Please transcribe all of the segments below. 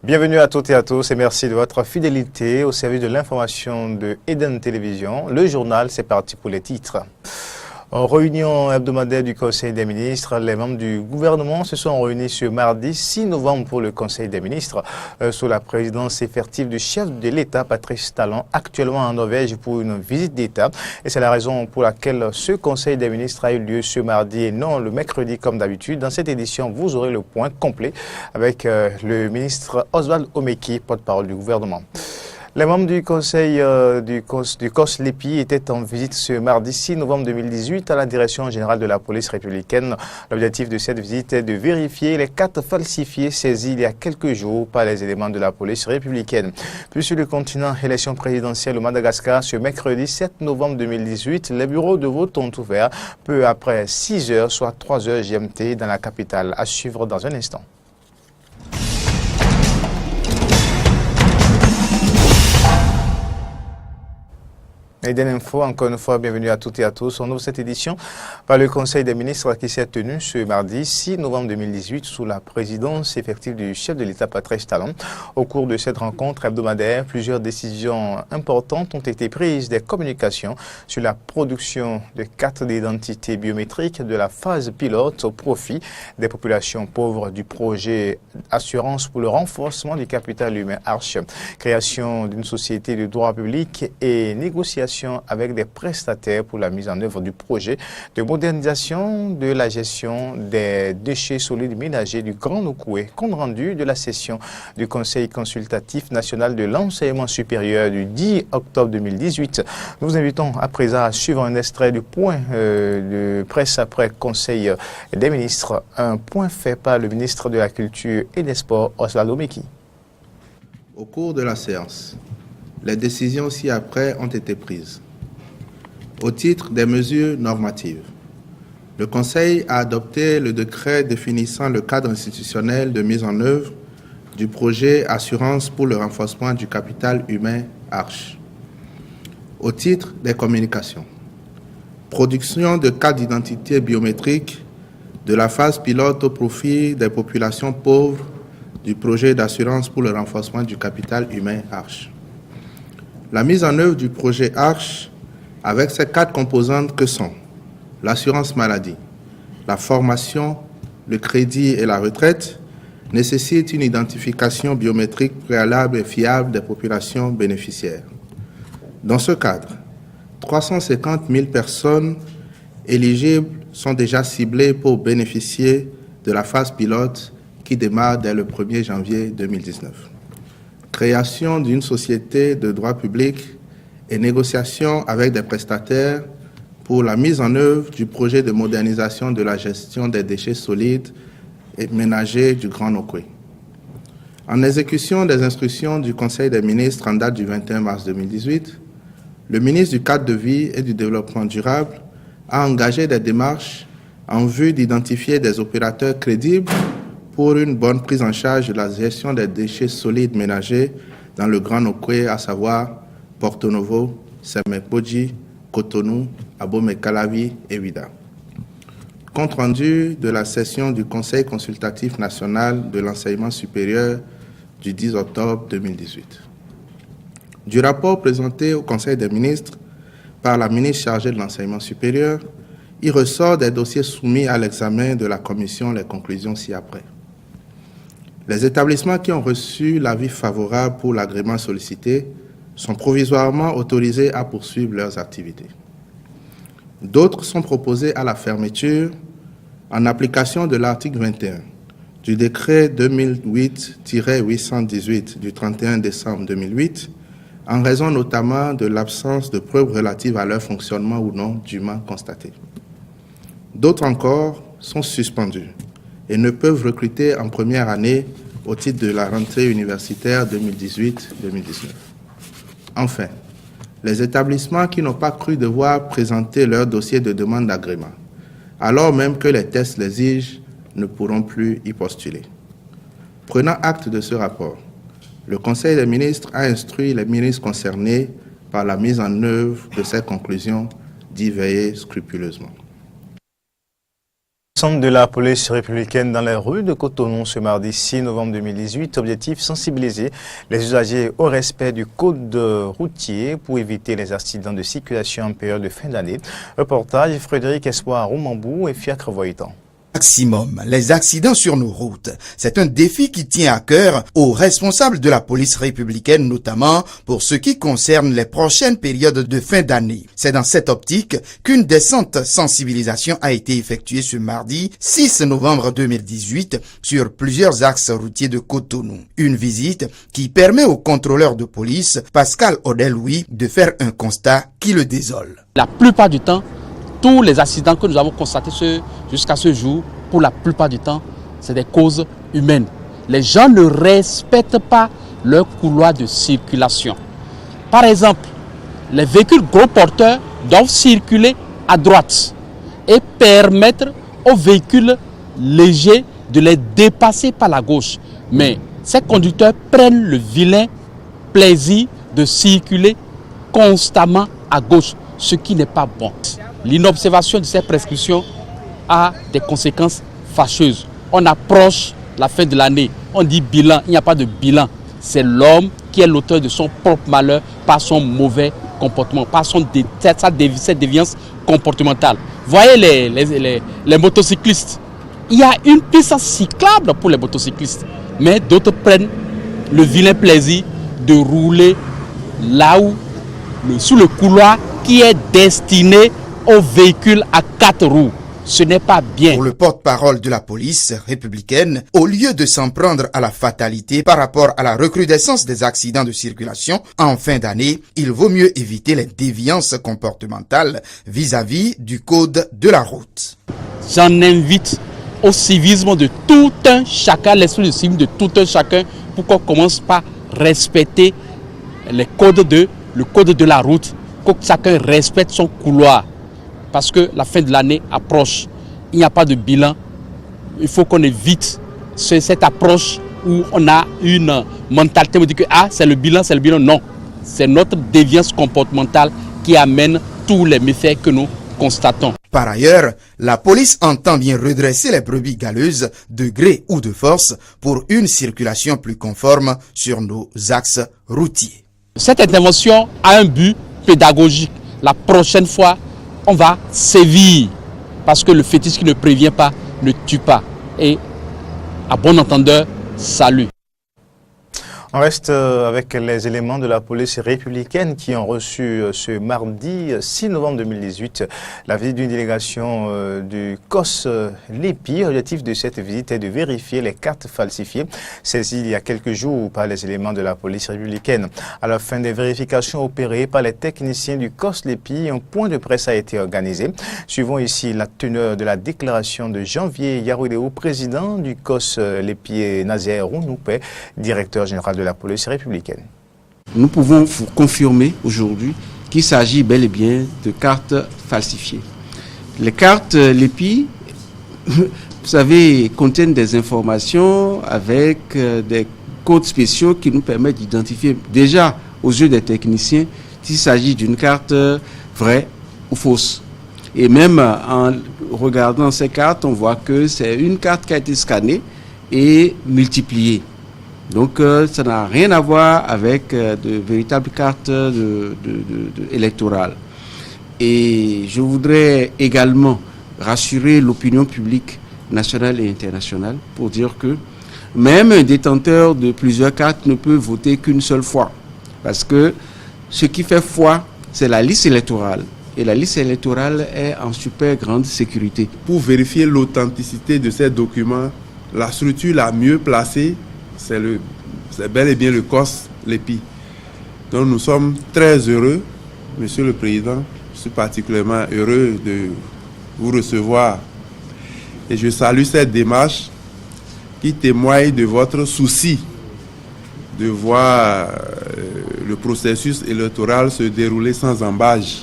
Bienvenue à toutes et à tous et merci de votre fidélité au service de l'information de Eden Télévision. Le journal, c'est parti pour les titres. En réunion hebdomadaire du Conseil des ministres, les membres du gouvernement se sont réunis ce mardi 6 novembre pour le Conseil des ministres sous la présidence effective du chef de l'État, Patrice Talon, actuellement en Norvège pour une visite d'État. Et c'est la raison pour laquelle ce Conseil des ministres a eu lieu ce mardi et non le mercredi comme d'habitude. Dans cette édition, vous aurez le point complet avec le ministre Oswald Omeki, porte-parole du gouvernement. Les membres du conseil du COSLEPI étaient en visite ce mardi 6 novembre 2018 à la direction générale de la police républicaine. L'objectif de cette visite est de vérifier les cartes falsifiées saisies il y a quelques jours par les éléments de la police républicaine. Puis sur le continent, élection présidentielle au Madagascar ce mercredi 7 novembre 2018, les bureaux de vote ont ouvert peu après 6 heures, soit 3 heures GMT dans la capitale. À suivre dans un instant. Eden Info, encore une fois, bienvenue à toutes et à tous. On ouvre cette édition par le Conseil des ministres qui s'est tenu ce mardi 6 novembre 2018 sous la présidence effective du chef de l'État, Patrice Talon. Au cours de cette rencontre hebdomadaire, plusieurs décisions importantes ont été prises des communications sur la production de cartes d'identité biométriques de la phase pilote au profit des populations pauvres du projet Assurance pour le renforcement du capital humain Arche, création d'une société de droit public et négociation avec des prestataires pour la mise en œuvre du projet de modernisation de la gestion des déchets solides ménagers du Grand Nokoué, compte rendu de la session du Conseil consultatif national de l'enseignement supérieur du 10 octobre 2018. Nous vous invitons à présent à suivre un extrait du point de presse après Conseil des ministres, un point fait par le ministre de la Culture et des Sports, Oswald Omeki. Au cours de la séance, les décisions ci-après ont été prises. Au titre des mesures normatives, le Conseil a adopté le décret définissant le cadre institutionnel de mise en œuvre du projet Assurance pour le renforcement du capital humain Arche. Au titre des communications, production de cartes d'identité biométriques de la phase pilote au profit des populations pauvres du projet d'assurance pour le renforcement du capital humain Arche. La mise en œuvre du projet Arche, avec ses 4 composantes que sont l'assurance maladie, la formation, le crédit et la retraite, nécessite une identification biométrique préalable et fiable des populations bénéficiaires. Dans ce cadre, 350 000 personnes éligibles sont déjà ciblées pour bénéficier de la phase pilote qui démarre dès le 1er janvier 2019. Création d'une société de droit public et négociation avec des prestataires pour la mise en œuvre du projet de modernisation de la gestion des déchets solides et ménagers du Grand Nokoué. En exécution des instructions du Conseil des ministres en date du 21 mars 2018, le ministre du Cadre de vie et du Développement durable a engagé des démarches en vue d'identifier des opérateurs crédibles pour une bonne prise en charge de la gestion des déchets solides ménagers dans le Grand Nokoué, à savoir Porto Novo, Semepoji, Cotonou, Abomey-Calavi et Ouidah. Compte rendu de la session du Conseil consultatif national de l'enseignement supérieur du 10 octobre 2018. Du rapport présenté au Conseil des ministres par la ministre chargée de l'enseignement supérieur, il ressort des dossiers soumis à l'examen de la commission, les conclusions ci-après. Les établissements qui ont reçu l'avis favorable pour l'agrément sollicité sont provisoirement autorisés à poursuivre leurs activités. D'autres sont proposés à la fermeture en application de l'article 21 du décret 2008-818 du 31 décembre 2008, en raison notamment de l'absence de preuves relatives à leur fonctionnement ou non dûment constatées. D'autres encore sont suspendus et ne peuvent recruter en première année au titre de la rentrée universitaire 2018-2019. Enfin, les établissements qui n'ont pas cru devoir présenter leur dossier de demande d'agrément, alors même que les tests l'exigent, ne pourront plus y postuler. Prenant acte de ce rapport, le Conseil des ministres a instruit les ministres concernés par la mise en œuvre de ces conclusions d'y veiller scrupuleusement. Descente de la police républicaine dans les rues de Cotonou ce mardi 6 novembre 2018. Objectif, sensibiliser les usagers au respect du code routier pour éviter les accidents de circulation en période de fin d'année. Reportage Frédéric Espoir Roumambou et Fiacre Voitan. Maximum les accidents sur nos routes. C'est un défi qui tient à cœur aux responsables de la police républicaine, notamment pour ce qui concerne les prochaines périodes de fin d'année. C'est dans cette optique qu'une descente sensibilisation a été effectuée ce mardi 6 novembre 2018 sur plusieurs axes routiers de Cotonou. Une visite qui permet au contrôleur de police, Pascal Odel-Louis, de faire un constat qui le désole. La plupart du temps, tous les accidents que nous avons constatés jusqu'à ce jour, pour la plupart du temps, c'est des causes humaines. Les gens ne respectent pas leur couloir de circulation. Par exemple, les véhicules gros porteurs doivent circuler à droite et permettre aux véhicules légers de les dépasser par la gauche. Mais ces conducteurs prennent le vilain plaisir de circuler constamment à gauche, ce qui n'est pas bon. L'inobservation de ces prescriptions a des conséquences fâcheuses. On approche la fin de l'année, on dit bilan, il n'y a pas de bilan. C'est l'homme qui est l'auteur de son propre malheur par son mauvais comportement, par cette déviance comportementale. Voyez les motocyclistes. Il y a une piste cyclable pour les motocyclistes, mais d'autres prennent le vilain plaisir de rouler là où, sous le couloir qui est destiné aux véhicules à 4 roues. Ce n'est pas bien. Pour le porte-parole de la police républicaine, au lieu de s'en prendre à la fatalité par rapport à la recrudescence des accidents de circulation en fin d'année, il vaut mieux éviter les déviances comportementales vis-à-vis du code de la route. J'en invite au civisme de tout un chacun, l'esprit de civisme de tout un chacun, pour qu'on commence par respecter le code de la route, que chacun respecte son couloir. Parce que la fin de l'année approche, il n'y a pas de bilan. Il faut qu'on évite cette approche où on a une mentalité où on dit que c'est le bilan. Non, c'est notre déviance comportementale qui amène tous les méfaits que nous constatons. Par ailleurs, la police entend bien redresser les brebis galeuses de gré ou de force pour une circulation plus conforme sur nos axes routiers. Cette intervention a un but pédagogique. La prochaine fois, on va sévir, parce que le fétiche qui ne prévient pas ne tue pas. Et à bon entendeur, salut. On reste avec les éléments de la police républicaine qui ont reçu ce mardi 6 novembre 2018 la visite d'une délégation du COS Lépi. L'objectif de cette visite est de vérifier les cartes falsifiées saisies il y a quelques jours par les éléments de la police républicaine. À la fin des vérifications opérées par les techniciens du COS Lépi, un point de presse a été organisé. Suivons ici la teneur de la déclaration de Janvier Yaroudéo, président du COS Lépi, et Nazaire Rounoupé, directeur général de la police républicaine. Nous pouvons vous confirmer aujourd'hui qu'il s'agit bel et bien de cartes falsifiées. Les cartes Lépi, vous savez, contiennent des informations avec des codes spéciaux qui nous permettent d'identifier déjà aux yeux des techniciens s'il s'agit d'une carte vraie ou fausse. Et même en regardant ces cartes, on voit que c'est une carte qui a été scannée et multipliée. Donc ça n'a rien à voir avec de véritables cartes électorales. Et je voudrais également rassurer l'opinion publique nationale et internationale pour dire que même un détenteur de plusieurs cartes ne peut voter qu'une seule fois. Parce que ce qui fait foi, c'est la liste électorale. Et la liste électorale est en super grande sécurité. Pour vérifier l'authenticité de ces documents, la structure la mieux placée, c'est bel et bien le COS Lépi. Donc nous sommes très heureux, Monsieur le Président, je suis particulièrement heureux de vous recevoir. Et je salue cette démarche qui témoigne de votre souci de voir le processus électoral se dérouler sans embâche.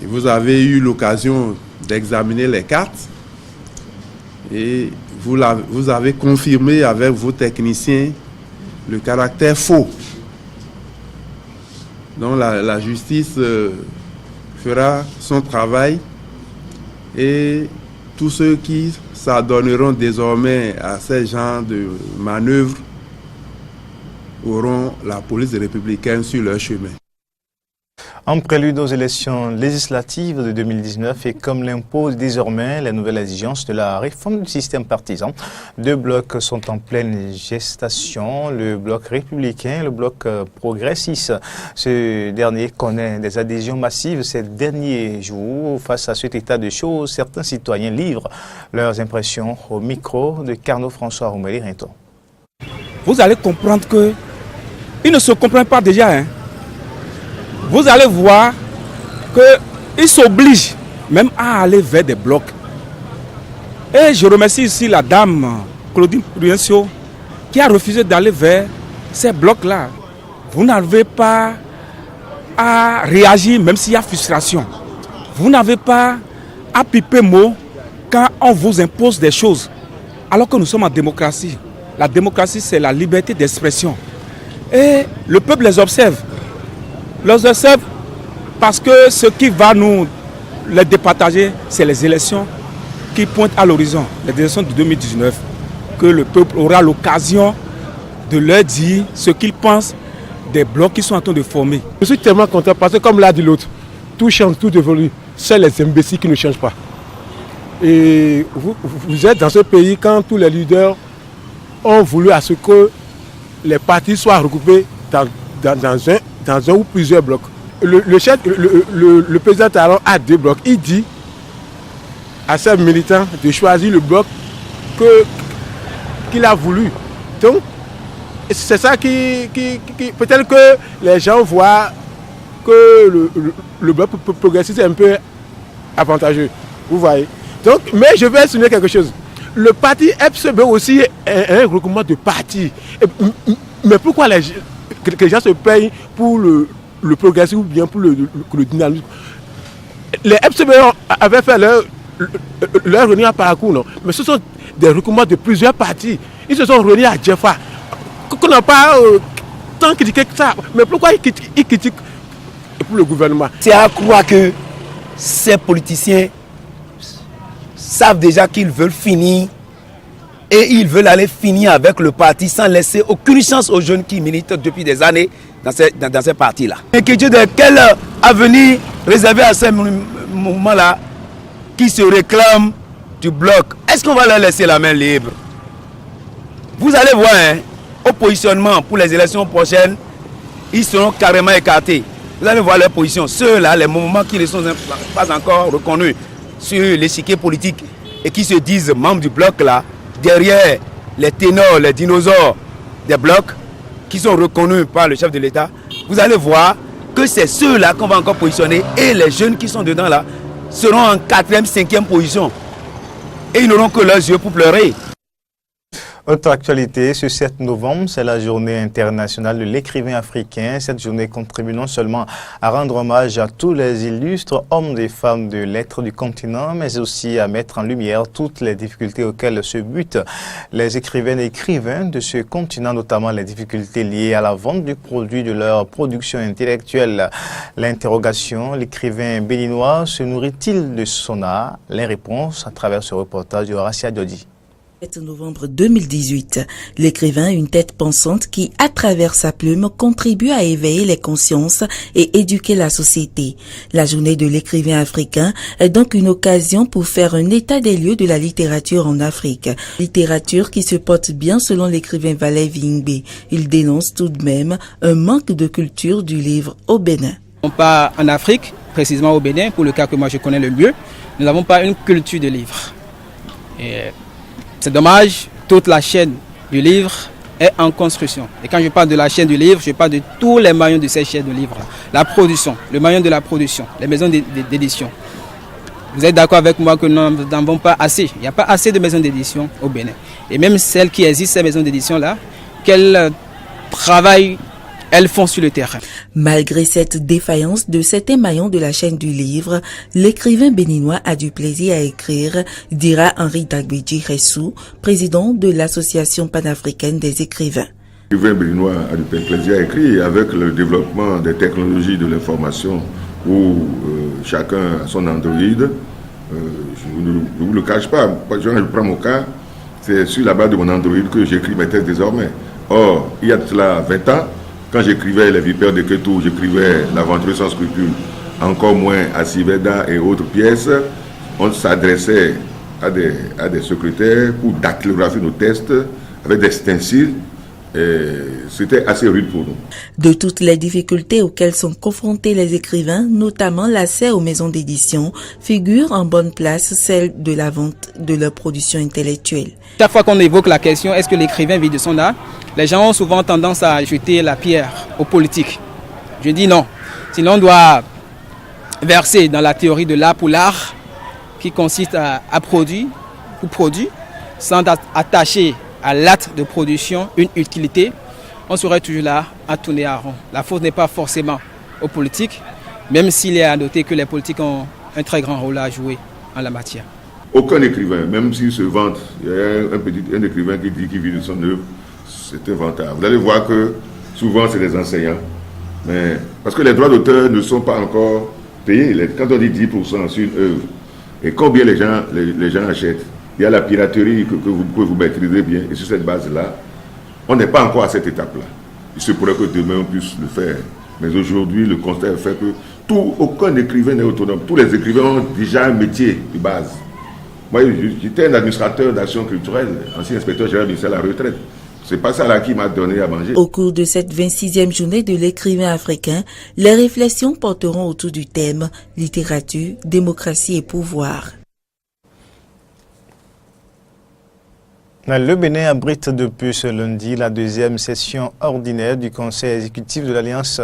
Et vous avez eu l'occasion d'examiner les cartes et vous avez confirmé avec vos techniciens le caractère faux. Donc la justice fera son travail et tous ceux qui s'adonneront désormais à ces genres de manœuvres auront la police républicaine sur leur chemin. En prélude aux élections législatives de 2019 et comme l'impose désormais la nouvelle exigence de la réforme du système partisan, deux blocs sont en pleine gestation, le bloc républicain et le bloc progressiste. Ce dernier connaît des adhésions massives ces derniers jours. Face à cet état de choses, certains citoyens livrent leurs impressions au micro de Carnot François Roumeli-Rinton. Vous allez comprendre que ils ne se comprennent pas déjà, hein. Vous allez voir qu'ils s'obligent même à aller vers des blocs. Et je remercie ici la dame Claudine Prudencio qui a refusé d'aller vers ces blocs-là. Vous n'avez pas à réagir même s'il y a frustration. Vous n'avez pas à piper mot quand on vous impose des choses. Alors que nous sommes en démocratie. La démocratie, c'est la liberté d'expression. Et le peuple les observe. Les observe parce que ce qui va nous les départager, c'est les élections qui pointent à l'horizon, les élections de 2019, que le peuple aura l'occasion de leur dire ce qu'ils pensent des blocs qui sont en train de former. Je suis tellement content parce que comme l'a dit l'autre, tout change, tout évolue. C'est les imbéciles qui ne changent pas. Et vous êtes dans ce pays quand tous les leaders ont voulu à ce que les partis soient regroupés dans un ou plusieurs blocs. Le président Talon a deux blocs. Il dit à ses militants de choisir le bloc qu'il a voulu. Donc, c'est ça qui peut-être que les gens voient que le bloc progressiste est un peu avantageux. Vous voyez. Donc, mais je vais souligner quelque chose. Le parti FCB aussi est un regroupement de partis. Mais pourquoi les gens se payent pour le progressisme ou bien pour le dynamisme? Les FCB avaient fait leur réunion à Parakou, non? Mais ce sont des regroupements de plusieurs partis. Ils se sont réunis à Djefa. Qu'on n'a pas tant critiqué que ça. Mais pourquoi ils critiquent pour le gouvernement? C'est à croire que ces politiciens savent déjà qu'ils veulent finir et ils veulent aller finir avec le parti sans laisser aucune chance aux jeunes qui militent depuis des années dans ces partis-là. Inquiétude de quel avenir réservé à ces mouvements-là qui se réclament du bloc? Est-ce qu'on va leur laisser la main libre? Vous allez voir, hein, au positionnement pour les élections prochaines, ils seront carrément écartés. Vous allez voir leur position. Ceux-là, les mouvements qui ne sont pas encore reconnus sur l'échiquier politique et qui se disent membres du bloc là, derrière les ténors, les dinosaures des blocs qui sont reconnus par le chef de l'État, vous allez voir que c'est ceux-là qu'on va encore positionner et les jeunes qui sont dedans là seront en 4e, 5e position et ils n'auront que leurs yeux pour pleurer. Autre actualité, ce 7 novembre, c'est la journée internationale de l'écrivain africain. Cette journée contribue non seulement à rendre hommage à tous les illustres hommes et femmes de lettres du continent, mais aussi à mettre en lumière toutes les difficultés auxquelles se butent les écrivaines et écrivains de ce continent, notamment les difficultés liées à la vente du produit de leur production intellectuelle. L'interrogation, l'écrivain béninois se nourrit-il de son art? Les réponses à travers ce reportage de Horacia Dodi. 7 novembre 2018, l'écrivain a une tête pensante qui, à travers sa plume, contribue à éveiller les consciences et éduquer la société. La journée de l'écrivain africain est donc une occasion pour faire un état des lieux de la littérature en Afrique. Littérature qui se porte bien selon l'écrivain Valais Vingbe. Il dénonce tout de même un manque de culture du livre au Bénin. On part en Afrique, précisément au Bénin, pour le cas que moi je connais le mieux, nous n'avons pas une culture de livre. C'est dommage, toute la chaîne du livre est en construction. Et quand je parle de la chaîne du livre, je parle de tous les maillons de cette chaîne de livre. La production, le maillon de la production, les maisons d'édition. Vous êtes d'accord avec moi que nous n'en avons pas assez. Il n'y a pas assez de maisons d'édition au Bénin. Et même celles qui existent, ces maisons d'édition-là, quel travail elles font sur le terrain. Malgré cette défaillance de certains maillons de la chaîne du livre, l'écrivain béninois a du plaisir à écrire, dira Henri Dagbidji Ressou, président de l'Association panafricaine des écrivains. L'écrivain béninois a du plaisir à écrire avec le développement des technologies de l'information où chacun a son Android. Je ne vous le cache pas. Je prends mon cas, c'est sur la base de mon Android que j'écris mes textes désormais. Or, il y a de cela 20 ans, quand j'écrivais Les Vipères de Ketou, j'écrivais L'Aventure sans scrupule, encore moins à Siveda et autres pièces, on s'adressait à des secrétaires pour dactylographier nos textes avec des stencils. C'était assez rude pour nous. De toutes les difficultés auxquelles sont confrontés les écrivains, notamment l'accès aux maisons d'édition, figure en bonne place celle de la vente de leur production intellectuelle. Chaque fois qu'on évoque la question, est-ce que l'écrivain vit de son art, les gens ont souvent tendance à jeter la pierre aux politiques. Je dis non. Sinon, on doit verser dans la théorie de l'art pour l'art, qui consiste à produire, sans attacher à l'acte de production une utilité, on serait toujours là à tourner à rond. La faute n'est pas forcément aux politiques, même s'il est à noter que les politiques ont un très grand rôle à jouer en la matière. Aucun écrivain, même s'il se vante, il y a un écrivain qui dit qu'il vit de son œuvre, c'est inventable. Vous allez voir que souvent c'est des enseignants, mais parce que les droits d'auteur ne sont pas encore payés. Quand on dit 10% sur une œuvre, et combien les gens achètent, il y a la piraterie que vous maîtrisez bien, et sur cette base-là, on n'est pas encore à cette étape-là. Il se pourrait que demain on puisse le faire. Mais aujourd'hui, le constat est fait que aucun écrivain n'est autonome. Tous les écrivains ont déjà un métier de base. Moi, j'étais un administrateur d'action culturelle, ancien inspecteur général du ministère de la retraite. C'est pas ça là qui m'a donné à manger. Au cours de cette 26e journée de l'écrivain africain, les réflexions porteront autour du thème « Littérature, démocratie et pouvoir ». Le Bénin abrite depuis ce lundi la deuxième session ordinaire du Conseil exécutif de l'Alliance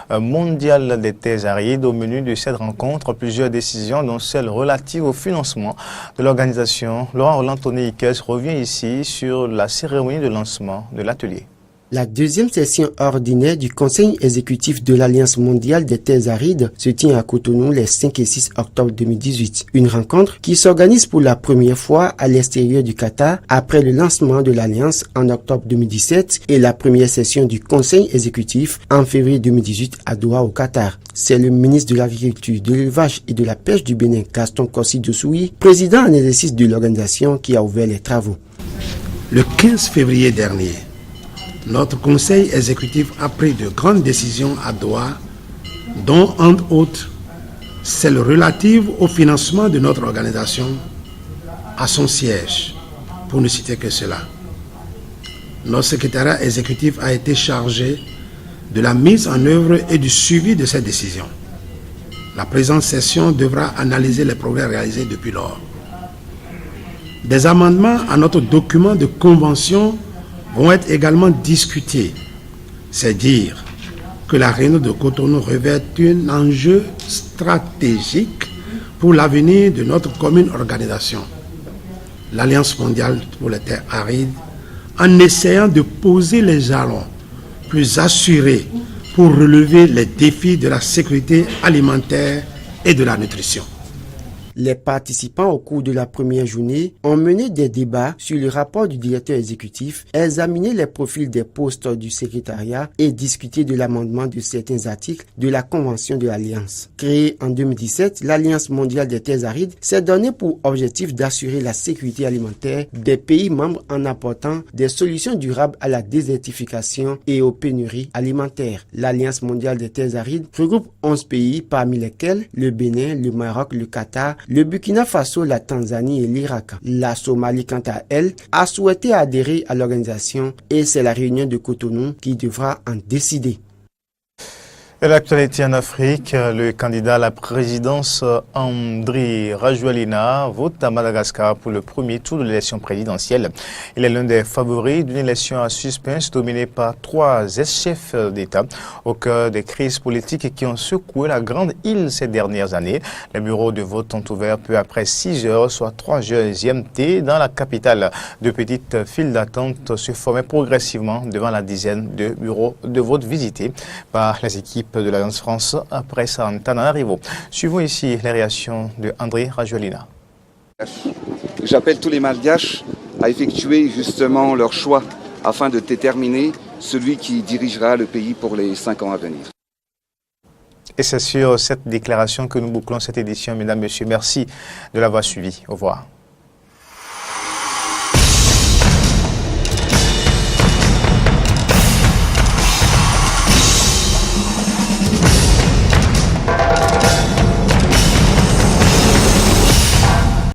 mondiale des terres arides. Au menu de cette rencontre, plusieurs décisions, dont celle relative au financement de l'organisation. Laurent Roland Tony Ikes revient ici sur la cérémonie de lancement de l'atelier. La deuxième session ordinaire du Conseil exécutif de l'Alliance mondiale des terres arides se tient à Cotonou les 5 et 6 octobre 2018. Une rencontre qui s'organise pour la première fois à l'extérieur du Qatar après le lancement de l'Alliance en octobre 2017 et la première session du Conseil exécutif en février 2018 à Doha au Qatar. C'est le ministre de l'Agriculture, de l'Élevage et de la Pêche du Bénin, Gaston Kossi-Dossoui, président en exercice de l'organisation, qui a ouvert les travaux. Le 15 février dernier, notre conseil exécutif a pris de grandes décisions à Doha, dont, entre autres, celle relative au financement de notre organisation à son siège, pour ne citer que cela. Notre secrétariat exécutif a été chargé de la mise en œuvre et du suivi de ces décisions. La présente session devra analyser les progrès réalisés depuis lors. Des amendements à notre document de convention vont être également discutés. C'est dire que la réunion de Cotonou revêt un enjeu stratégique pour l'avenir de notre commune organisation, l'Alliance mondiale pour les terres arides, en essayant de poser les jalons plus assurés pour relever les défis de la sécurité alimentaire et de la nutrition. Les participants au cours de la première journée ont mené des débats sur le rapport du directeur exécutif, examiné les profils des postes du secrétariat et discuté de l'amendement de certains articles de la Convention de l'Alliance. Créée en 2017, l'Alliance mondiale des terres arides s'est donnée pour objectif d'assurer la sécurité alimentaire des pays membres en apportant des solutions durables à la désertification et aux pénuries alimentaires. L'Alliance mondiale des terres arides regroupe 11 pays, parmi lesquels le Bénin, le Maroc, le Qatar, le Burkina Faso, la Tanzanie et l'Irak. La Somalie, quant à elle, a souhaité adhérer à l'organisation et c'est la réunion de Cotonou qui devra en décider. Et l'actualité en Afrique, le candidat à la présidence Andry Rajoelina vote à Madagascar pour le premier tour de l'élection présidentielle. Il est l'un des favoris d'une élection à suspense dominée par 3 ex-chefs d'État au cœur des crises politiques qui ont secoué la grande île ces dernières années. Les bureaux de vote ont ouvert peu après 6 heures, soit 3 heures GMT dans la capitale. De petites files d'attente se formaient progressivement devant la dizaine de bureaux de vote visités par les équipes de l'Alliance France après Antananarivo. Suivons ici les réactions de Andry Rajoelina. J'appelle tous les Malgaches à effectuer justement leur choix afin de déterminer celui qui dirigera le pays pour les 5 ans à venir. Et c'est sur cette déclaration que nous bouclons cette édition. Mesdames, Messieurs, merci de l'avoir suivi. Au revoir.